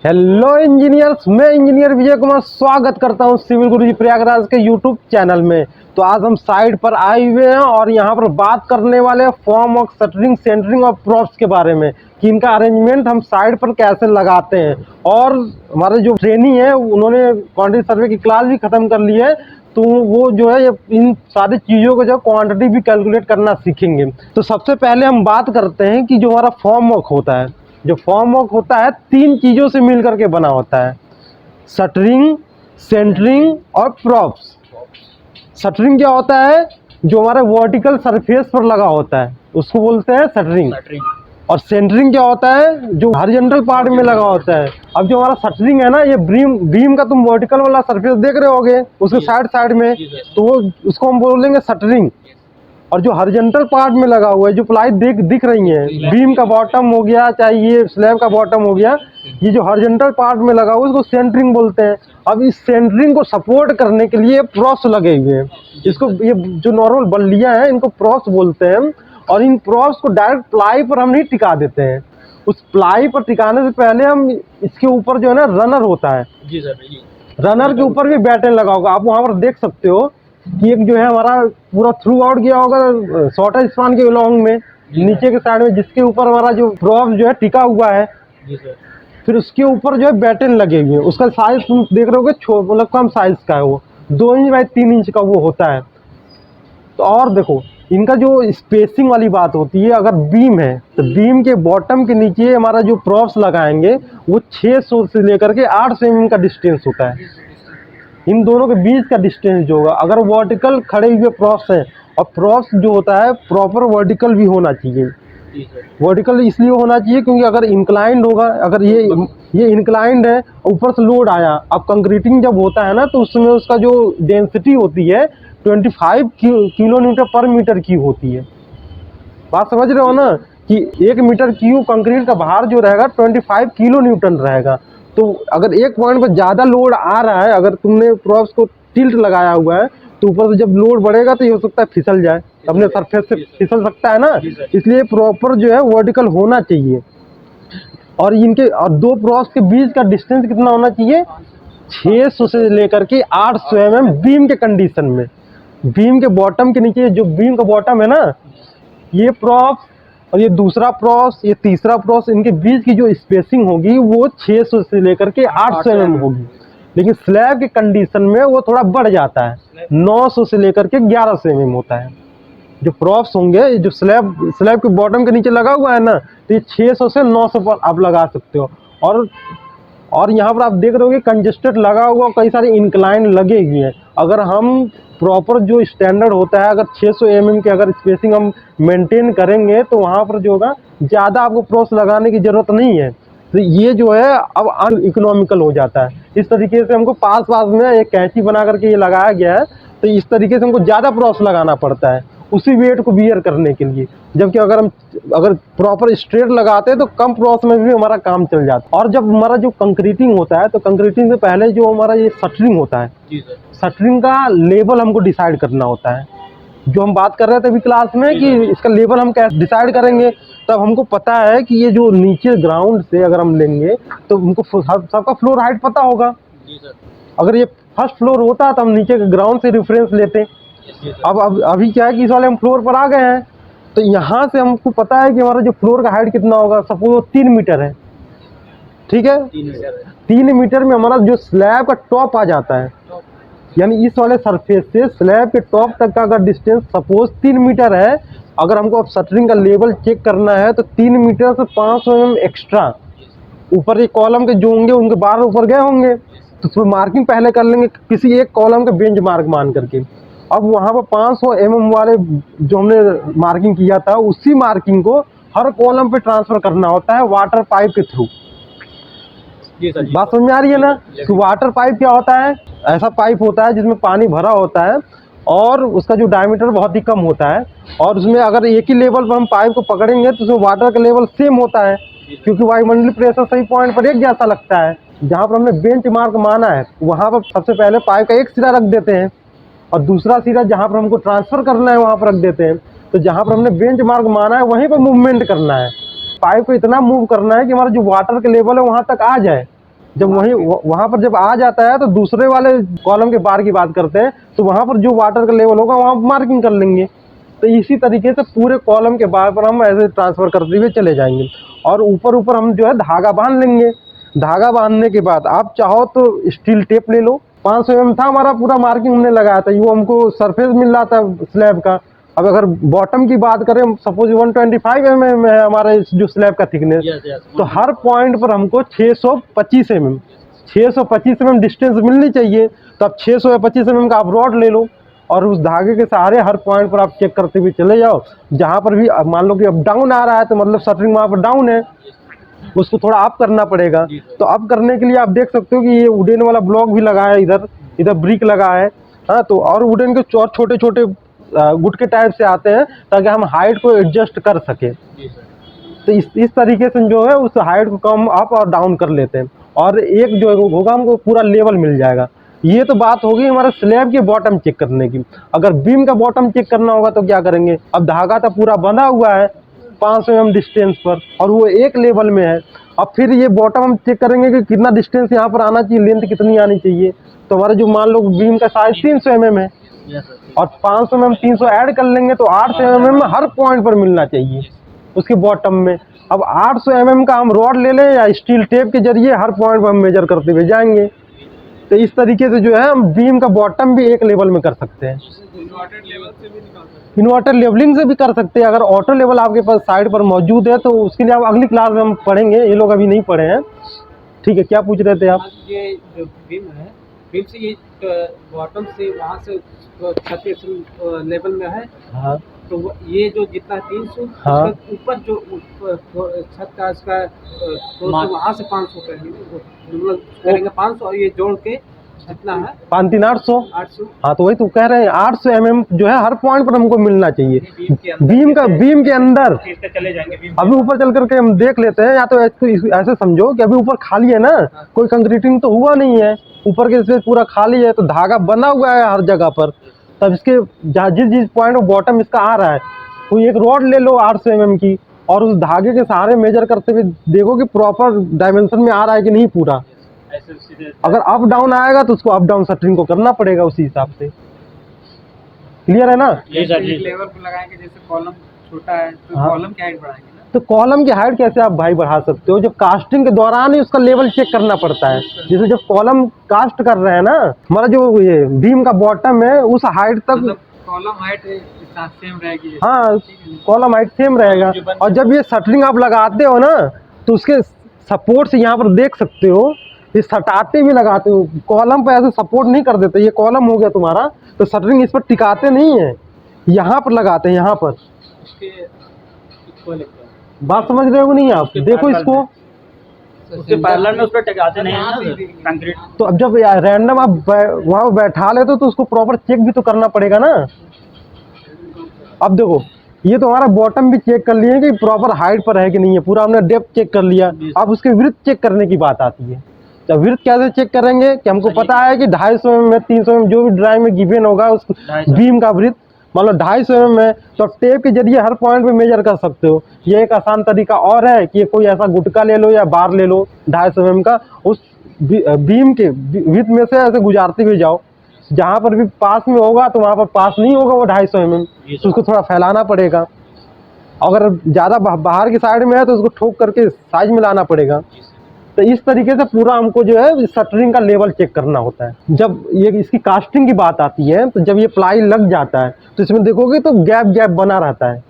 Hello engineers, मैं engineer Vijay Kumar स्वागत करता हूं सिविल गुरुजी प्रयागराज के यूट्यूब चैनल में। तो आज हम साइट पर आए हुए हैं और यहां पर बात करने वाले हैं फॉर्म वर्क, शटरिंग, सेंटरिंग और प्रॉप्स के बारे में कि इनका अरेंजमेंट हम साइट पर कैसे लगाते हैं। और हमारे जो ट्रेनी है उन्होंने क्वांटिटी सर्वे की क्लास भी खत्म कर ली है, तो वो जो है इन सारी चीज़ों को जो क्वांटिटी भी कैलकुलेट करना सीखेंगे। तो सबसे पहले हम बात करते हैं कि जो हमारा फॉर्म वर्क होता है, जो फॉर्म वर्क होता है तीन चीज़ों से मिल करके बना होता है: शटरिंग, सेंटरिंग और प्रॉप्स। शटरिंग क्या होता है? जो हमारे वर्टिकल सरफेस पर लगा होता है उसको बोलते हैं शटरिंग। और सेंटरिंग क्या होता है? जो हॉरिजॉन्टल पार्ट में लगा होता है। अब जो हमारा शटरिंग है ना, ये बीम का तुम वर्टिकल वाला सरफेस देख रहे होगे उसके साइड साइड में, तो वो उसको हम बोलेंगे शटरिंग। और जो हॉरिजॉन्टल पार्ट में लगा हुआ है, जो प्लाई दिख रही है, बीम का बॉटम हो गया चाहे ये स्लैब का बॉटम हो गया, ये जो हॉरिजॉन्टल पार्ट में लगा हुआ है उसको सेंटरिंग बोलते हैं। अब इस सेंटरिंग को सपोर्ट करने के लिए प्रॉप्स लगे हुए हैं। इसको ये जो नॉर्मल बल्लियां हैं इनको प्रॉप्स बोलते हैं। और इन प्रॉप्स को डायरेक्ट प्लाई पर हम नहीं टिका देते हैं। उस प्लाई पर टिकाने से पहले हम इसके ऊपर जो है ना रनर होता है, जी सर, रनर के ऊपर भी बैटन लगा होगा। आप वहां पर देख सकते हो कि एक जो है हमारा पूरा थ्रू आउट गया होगा शॉर्टर स्पान के लॉन्ग में, नीचे के साइड में जिसके ऊपर हमारा जो प्रॉप जो है टिका हुआ है। जी सर। फिर उसके ऊपर जो है बैटन लगे हुए हैं। उसका साइज तुम देख रहे होगे, मतलब कम साइज का है, वो 2 इंच बाई 3 इंच का वो होता है। तो और देखो, इनका जो स्पेसिंग वाली बात होती है, अगर बीम है तो बीम के बॉटम के नीचे हमारा जो प्रॉप्स लगाएंगे वो 600 से लेकर के 800 mm का डिस्टेंस होता है। इन दोनों के बीच का डिस्टेंस जो होगा, अगर वर्टिकल खड़े हुए प्रॉप्स हैं, और प्रॉप्स जो होता है प्रॉपर वर्टिकल भी होना चाहिए। वर्टिकल इसलिए होना चाहिए क्योंकि अगर इंक्लाइंड होगा, अगर ये इंक्लाइंड है, ऊपर से लोड आया, अब कंक्रीटिंग जब होता है ना तो उसमें उसका जो डेंसिटी होती है 25 किलो न्यूटन पर मीटर क्यूब होती है। बात समझ रहे हो ना कि 1 मीटर क्यूब कंक्रीट का भार जो रहेगा 25 किलो न्यूटन रहेगा। तो अगर एक पॉइंट पर ज़्यादा लोड आ रहा है, अगर तुमने प्रॉप्स को टिल्ट लगाया हुआ है, तो ऊपर से जब लोड बढ़ेगा तो ये हो सकता है फिसल जाए, अपने सरफेस से फिसल सकता है ना। इसलिए प्रॉपर जो है वर्टिकल होना चाहिए। और इनके और दो प्रॉप्स के बीच का डिस्टेंस कितना होना चाहिए? 600 से लेकर के 800 mm बीम के कंडीशन में। बीम के बॉटम के नीचे जो बीम का बॉटम है ना, ये प्रॉप्स और ये दूसरा प्रॉप्स, ये तीसरा प्रॉप्स, इनके बीच की जो स्पेसिंग होगी वो 600 से लेकर के 800 mm होगी। लेकिन स्लैब के कंडीशन में वो थोड़ा बढ़ जाता है, 900 से लेकर के 1100 mm होता है। जो प्रॉप्स होंगे, जो स्लैब के बॉटम के नीचे लगा हुआ है ना, तो ये 600 से 900 पर आप लगा सकते हो। और यहाँ पर आप देख रहे हो कि कंजेस्टेड लगा हुआ, कई सारे इंक्लाइन लगे हुए हैं। अगर हम प्रॉपर जो स्टैंडर्ड होता है, अगर 600 mm के अगर स्पेसिंग हम मेंटेन करेंगे तो वहाँ पर जो होगा ज़्यादा आपको प्रॉप्स लगाने की ज़रूरत नहीं है। तो ये जो है अब अनइकोनॉमिकल हो जाता है। इस तरीके से हमको पास में एक कैंची बना करके ये लगाया गया है, तो इस तरीके से हमको ज़्यादा प्रॉप्स लगाना पड़ता है उसी वेट को बियर करने के लिए। जबकि अगर प्रॉपर स्ट्रेट लगाते हैं तो कम प्रॉप्स में भी हमारा काम चल जाता है। और जब हमारा जो कंक्रीटिंग होता है, तो कंक्रीटिंग से पहले जो हमारा ये शटरिंग होता है, शटरिंग का लेवल हमको डिसाइड करना होता है। जो हम बात कर रहे थे अभी क्लास में कि इसका लेवल हम कैसे डिसाइड करेंगे, तब हमको पता है कि ये जो नीचे ग्राउंड से अगर हम लेंगे तो हमको सबका फ्लोर हाइट पता होगा। अगर ये फर्स्ट फ्लोर होता तो हम नीचे के ग्राउंड से रेफरेंस लेते। अब अभी क्या है कि इस वाले हम फ्लोर पर आ गए हैं, तो यहाँ से हमको पता है कि हमारा जो फ्लोर का हाइट कितना होगा। सपोज 3 मीटर है, ठीक है, 3 मीटर में हमारा जो स्लैब का टॉप आ जाता है, यानी इस वाले सरफेस से स्लैब के टॉप तक का अगर डिस्टेंस सपोज 3 मीटर है, अगर हमको अब शटरिंग का लेवल चेक करना है तो 3 मीटर से 500 mm एक्स्ट्रा ऊपर एक कॉलम के जो होंगे उनके बार ऊपर गए होंगे, तो उसमें मार्किंग पहले कर लेंगे किसी एक कॉलम का बेंच मार्क मान करके। अब वहाँ पर 500 mm वाले जो हमने मार्किंग किया था, उसी मार्किंग को हर कॉलम पे ट्रांसफर करना होता है वाटर पाइप के थ्रू। बात समझ में आ रही है ना? तो वाटर पाइप क्या होता है? ऐसा पाइप होता है जिसमें पानी भरा होता है और उसका जो डायमीटर बहुत ही कम होता है, और उसमें अगर एक ही लेवल पर हम पाइप को पकड़ेंगे तो उसमें वाटर का लेवल सेम होता है, क्योंकि वायुमंडलीय प्रेशर सही पॉइंट पर एक जैसा लगता है। जहाँ पर हमने बेंच मार्क माना है वहाँ पर सबसे पहले पाइप का एक सिरा रख देते हैं और दूसरा सिरा जहाँ पर हमको ट्रांसफर करना है वहाँ पर रख देते हैं। तो जहाँ पर हमने बेंच मार्क माना है वहीं पर मूवमेंट करना है, पाइप को इतना मूव करना है कि हमारा जो वाटर का लेवल है वहाँ तक आ जाए। जब वहीं वहाँ पर जब आ जाता है तो दूसरे वाले कॉलम के बार की बात करते हैं, तो वहाँ पर जो वाटर का लेवल होगा वहाँ मार्किंग कर लेंगे। तो इसी तरीके से पूरे कॉलम के बार पर हम ऐसे ट्रांसफ़र करते हुए चले जाएंगे। और ऊपर ऊपर हम जो है धागा बांध लेंगे। धागा बांधने के बाद आप चाहो तो स्टील टेप ले लो। 500 mm था हमारा पूरा मार्किंग हमने लगाया था, वो हमको सरफेस मिल रहा था स्लैब का। अब अगर बॉटम की बात करें, सपोज 125 mm है हमारा जो स्लैब का थिकनेस, तो हर पॉइंट पर हमको 625 mm 625 mm डिस्टेंस मिलनी चाहिए। तो अब 625 mm का आप रॉड ले लो और उस धागे के सहारे हर पॉइंट पर आप चेक करते हुए चले जाओ। जहाँ पर भी मान लो कि अब डाउन आ रहा है तो मतलब शटरिंग वहाँ पर डाउन है, उसको थोड़ा अप करना पड़ेगा। तो अप करने के लिए आप देख सकते हो कि ये वुडन वाला ब्लॉक भी लगा है, इधर ब्रिक लगा है। हाँ, तो और वुडन के और छोटे छोटे गुटके टाइप से आते हैं ताकि हम हाइट को एडजस्ट कर सके। तो इस तरीके से जो है उस हाइट को कम अप और डाउन कर लेते हैं और एक जो होगा हमको पूरा लेवल मिल जाएगा। ये तो बात होगी हमारे स्लैब के बॉटम चेक करने की। अगर बीम का बॉटम चेक करना होगा तो क्या करेंगे, अब धागा तो पूरा बंधा हुआ है 500 mm डिस्टेंस पर और वो एक लेवल में है। अब फिर ये बॉटम हम चेक करेंगे कि कितना डिस्टेंस यहाँ पर आना चाहिए, लेंथ कितनी आनी चाहिए। तो हमारा जो मान लो बीम का साइज 300 mm है और 500 mm 300 ऐड कर लेंगे तो 800 mm हर पॉइंट पर मिलना चाहिए उसके बॉटम में। अब 800 mm का हम रॉड ले लें या स्टील टेप के जरिए हर पॉइंट पर हम मेजर करते हुए जाएंगे। तो इस तरीके से जो है हम बीम का बॉटम भी एक लेवल में कर सकते हैं। इन्वर्टर लेवलिंग से भी कर सकते हैं। अगर ऑटो लेवल आपके पास साइड पर मौजूद है तो उसके लिए आप अगली क्लास में हम पढ़ेंगे, ये लोग अभी नहीं पढ़े हैं। ठीक है, क्या पूछ रहे थे आप? ये जो बीम है, बीम से ये बॉटम से वहाँ से छत के लेवल में है। हाँ, तो ये जो जितना 300, हाँ, ऊपर जो छत का इसका तो वहाँ से 500 करेंगे 500 और ये जोड़ के कितना है 800। हाँ, तो वही तो कह रहे हैं 800 mm जो है हर पॉइंट पर हमको मिलना चाहिए बीम के अंदर। चले जाएंगे अभी ऊपर चल करके हम देख लेते हैं, या तो ऐसे समझो कि अभी ऊपर खाली है ना, कोई कंक्रीटिंग तो हुआ नहीं है, ऊपर के स्पेस पूरा खाली है, तो धागा बना हुआ है हर जगह पर। तब इसके जिस पॉइंट पर बॉटम इसका आ रहा है कोई एक रॉड ले लो 800 mm की और उस धागे के सहारे मेजर करते हुए देखो कि प्रॉपर डायमेंशन में आ रहा है कि नहीं पूरा। अगर अप डाउन आएगा तो उसको अप डाउन शटरिंग को करना पड़ेगा उसी हिसाब से। क्लियर है ना? लेवल को लगाएंगे, जैसे कॉलम छोटा है तो हाँ, कॉलम की हाइट बढ़ाएंगे ना। तो कॉलम की हाइट कैसे आप भाई बढ़ा सकते हो? जब कास्टिंग के दौरान ही उसका लेवल चेक करना पड़ता है। जैसे जब कॉलम कास्ट कर रहे हैं ना, हमारा जो ये बीम का बॉटम है उस हाइट तक कॉलम हाइट सेम रहेगी। हाँ, कॉलम हाइट सेम रहेगा। और जब ये शटरिंग आप लगाते हो ना तो उसके सपोर्ट से यहाँ पर देख सकते हो, ये सटाते भी लगाते हो, कॉलम पर ऐसे सपोर्ट नहीं कर देते। ये कॉलम हो गया तुम्हारा तो शटरिंग इस पर टिकाते नहीं है, यहाँ पर लगाते हैं। यहाँ पर बात समझ रहे हो नहीं आप? देखो इसको उसके पैरेलल में उस पर टिकाते नहीं है कंक्रीट। तो अब जब रैंडम आप वहाँ बैठा लेते हो तो उसको प्रॉपर चेक भी तो करना पड़ेगा ना। अब देखो ये तो हमारा बॉटम भी चेक कर लिए कि प्रॉपर हाइट पर है कि नहीं है, पूरा हमने डेप्थ चेक कर लिया। अब उसके विड्थ चेक करने की बात आती है। तो विड्थ कैसे चेक करेंगे कि हमको पता है कि 250 mm 300 mm जो भी ड्राइंग में गिवन होगा उस बीम का विड्थ मान लो 250 mm है, तो टेप के जरिए हर पॉइंट पे मेजर कर सकते हो। ये एक आसान तरीका और है कि कोई ऐसा गुटका ले लो या बार ले लो 250 mm का, उस बीम के विड्थ में से ऐसे गुजारते हुए जाओ, जहाँ पर भी पास में होगा तो वहाँ पर पास नहीं होगा वो 250 mm, तो उसको थोड़ा फैलाना पड़ेगा। अगर ज़्यादा बाहर की साइड में है तो उसको ठोक करके साइज में लाना पड़ेगा। तो इस तरीके से पूरा हमको जो है शटरिंग का लेवल चेक करना होता है। जब ये इसकी कास्टिंग की बात आती है तो जब ये प्लाई लग जाता है तो इसमें देखोगे तो गैप बना रहता है।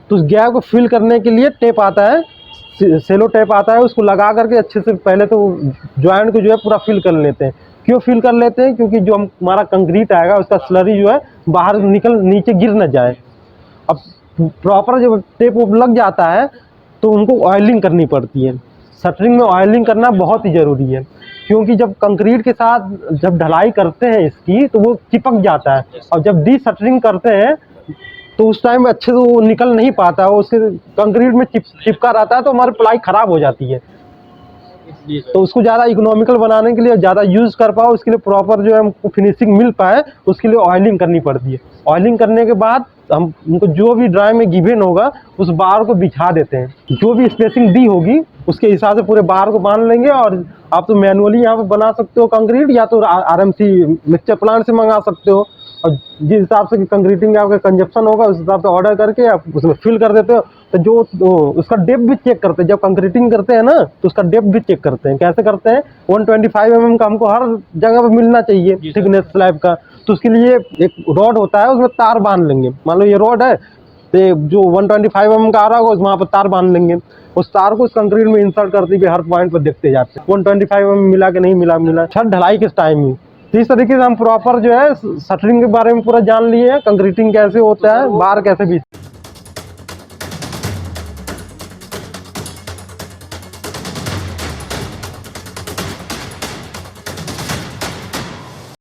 तो उस गैप को फिल करने के लिए टेप आता है, सेलो टेप आता है, उसको लगा करके अच्छे से पहले तो जॉइंट को जो है पूरा फिल कर लेते हैं। क्यों फिल कर लेते हैं? क्योंकि जो हमारा कंक्रीट आएगा उसका स्लरी जो है बाहर नीचे गिर न जाए। अब प्रॉपर जब टेप लग जाता है तो उनको ऑयलिंग करनी पड़ती है। शटरिंग में ऑयलिंग करना बहुत ही ज़रूरी है, क्योंकि जब कंक्रीट के साथ जब ढलाई करते हैं इसकी तो वो चिपक जाता है, और जब डी शटरिंग करते हैं तो उस टाइम अच्छे से वो निकल नहीं पाता है, उसके कंक्रीट में चिपका रहता है तो हमारी प्लाई ख़राब हो जाती है। जी सर। तो उसको ज़्यादा इकोनॉमिकल बनाने के लिए, ज़्यादा यूज़ कर पाओ, उसके लिए प्रॉपर जो है हमको फिनिशिंग मिल पाए, उसके लिए ऑयलिंग करनी पड़ती है। ऑयलिंग करने के बाद हम उनको जो भी ड्राई में गिवन होगा उस बार को बिछा देते हैं। जो भी स्पेसिंग दी होगी उसके हिसाब से पूरे बार को बांध लेंगे। और आप तो मैनुअली यहाँ पे बना सकते हो कंक्रीट, या तो आरएमसी मिक्सचर प्लांट से मंगा सकते हो। और जिस हिसाब से कंक्रीटिंग का आपका कंजप्शन होगा उस हिसाब से ऑर्डर करके आप उसमें फिल कर देते हो। तो जो तो उसका डेप्थ भी चेक करते हैं, जब कंक्रीटिंग करते हैं ना तो उसका डेप्थ भी चेक करते हैं। कैसे करते हैं, 125 mm का हमको हर जगह पे मिलना चाहिए थिकनेस स्लैब का। तो उसके लिए एक रॉड होता है, उसमें तार बांध लेंगे। मान लो ये रॉड है तो जो 125 mm का आ रहा होगा वहाँ पर तार बांध लेंगे। उस तार को उस कंक्रीट में इंसर्ट करते हुए हर पॉइंट पर देखते जाते हैं 125 mm मिला कि नहीं मिला छत ढलाई किस टाइम ही। तो इस तरीके से हम प्रॉपर जो है शटरिंग के बारे में पूरा जान लिए हैं, कंक्रीटिंग कैसे होता है, बार कैसे भी।